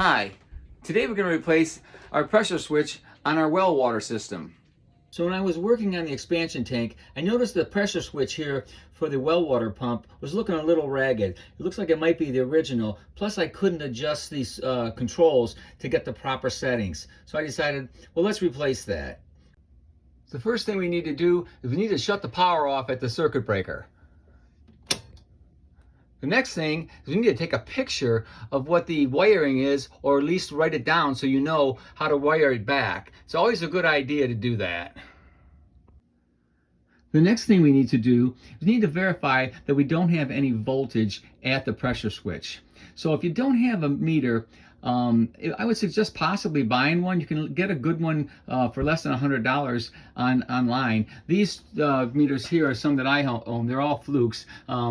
Hi, today we're going to replace our pressure switch on our well water system. So when I was working on the expansion tank, I noticed the pressure switch here for the well water pump was looking a little ragged. It looks like it might be the original, plus I couldn't adjust these controls to get the proper settings. So I decided, well, let's replace that. The first thing we need to do is we need to shut the power off at the circuit breaker. The next thing is we need to take a picture of what the wiring is, or at least write it down so you know how to wire it back. It's always a good idea to do that. The next thing we need to do is we need to verify that we don't have any voltage at the pressure switch. So if you don't have a meter, I would suggest possibly buying one. You can get a good one for less than $100 online. These meters here are some that I own. They're all Flukes.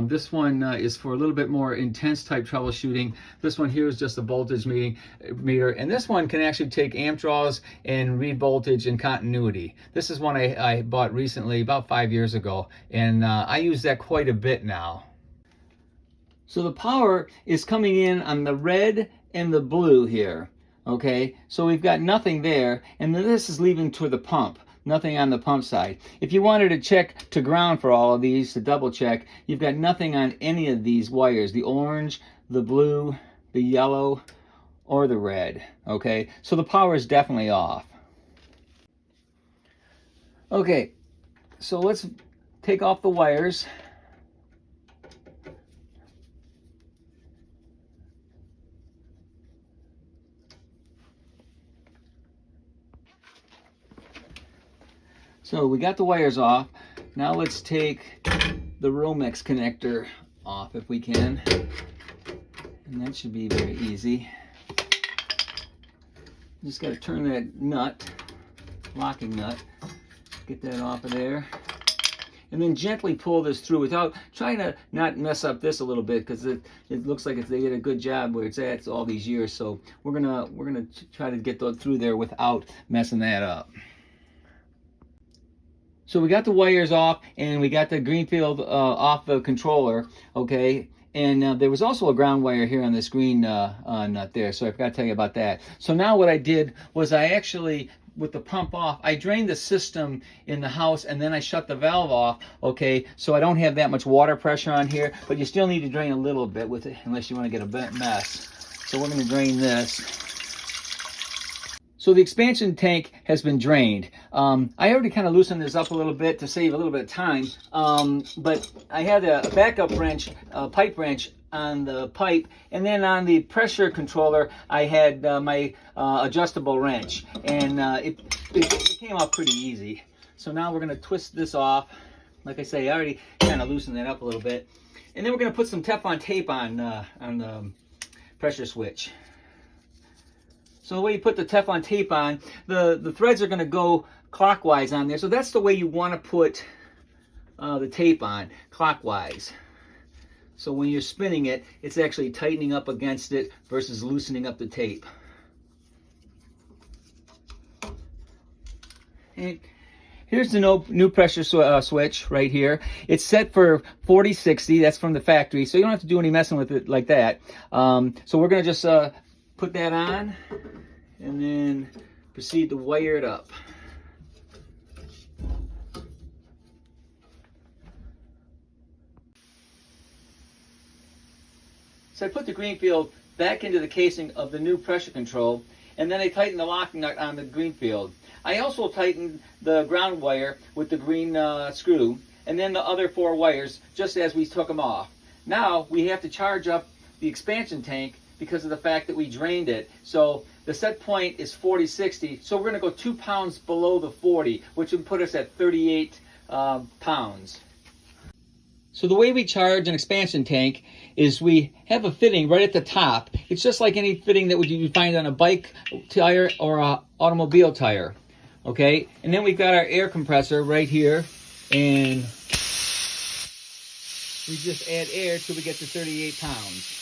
This one is for a little bit more intense type troubleshooting. This one here is just a voltage meter, and this one can actually take amp draws and read voltage and continuity. This is one I bought recently, about 5 years ago, and I use that quite a bit now. So the power is coming in on the red and the blue here, okay? So we've got nothing there, and this is leaving to the pump, nothing on the pump side. If you wanted to check to ground for all of these, to double check, you've got nothing on any of these wires, the orange, the blue, the yellow, or the red, okay? So the power is definitely off. Okay, so let's take off the wires. So we got the wires off. Now let's take the Romex connector off if we can. And that should be very easy. Just got to turn that nut, locking nut, get that off of there. And then gently pull this through without trying to not mess up this a little bit, because it looks like they did a good job where it's at all these years. So we're gonna try to get through there without messing that up. So we got the wires off, and we got the Greenfield off the controller, okay? And there was also a ground wire here on this green nut there, so I forgot to tell you about that. So now what I did was I actually, with the pump off, I drained the system in the house, and then I shut the valve off, okay? So I don't have that much water pressure on here, but you still need to drain a little bit with it, unless you want to get a mess. So we're going to drain this. So the expansion tank has been drained. I already kind of loosened this up a little bit to save a little bit of time, but I had a backup wrench, pipe wrench on the pipe, and then on the pressure controller I had my adjustable wrench, and it came off pretty easy. So now we're going to twist this off. Like I say, I already kind of loosened that up a little bit, and then we're going to put some Teflon tape on the pressure switch. So the way you put the Teflon tape on, the threads are going to go clockwise on there. So that's the way you want to put the tape on, clockwise. So when you're spinning it, it's actually tightening up against it versus loosening up the tape. And here's the new pressure switch right here. It's set for 40-60. That's from the factory. So you don't have to do any messing with it like that. So we're going to just put that on and then proceed to wire it up. So I put the Greenfield back into the casing of the new pressure control, and then I tightened the locking nut on the Greenfield. I also tightened the ground wire with the green screw, and then the other 4 wires just as we took them off. Now we have to charge up the expansion tank because of the fact that we drained it. So the set point is 40-60, so we're going to go 2 pounds below the 40, which would put us at 38 pounds. So the way we charge an expansion tank is we have a fitting right at the top. It's just like any fitting that you find on a bike tire or an automobile tire, okay? And then we've got our air compressor right here, and we just add air till we get to 38 pounds.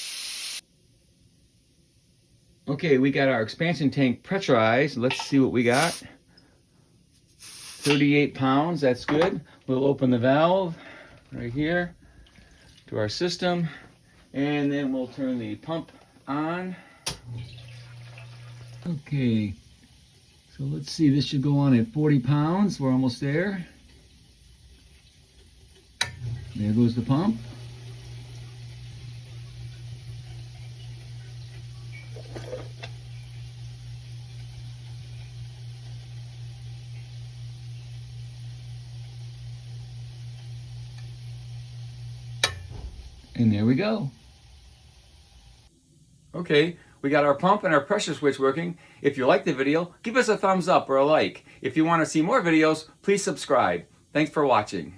Okay, we got our expansion tank pressurized. Let's see what we got. 38 pounds, that's good. We'll open the valve right here to our system, and then we'll turn the pump on. Okay, so let's see, this should go on at 40 pounds. We're almost there. There goes the pump. And there we go. Okay, we got our pump and our pressure switch working. If you like the video, give us a thumbs up or a like. If you want to see more videos, please subscribe. Thanks for watching.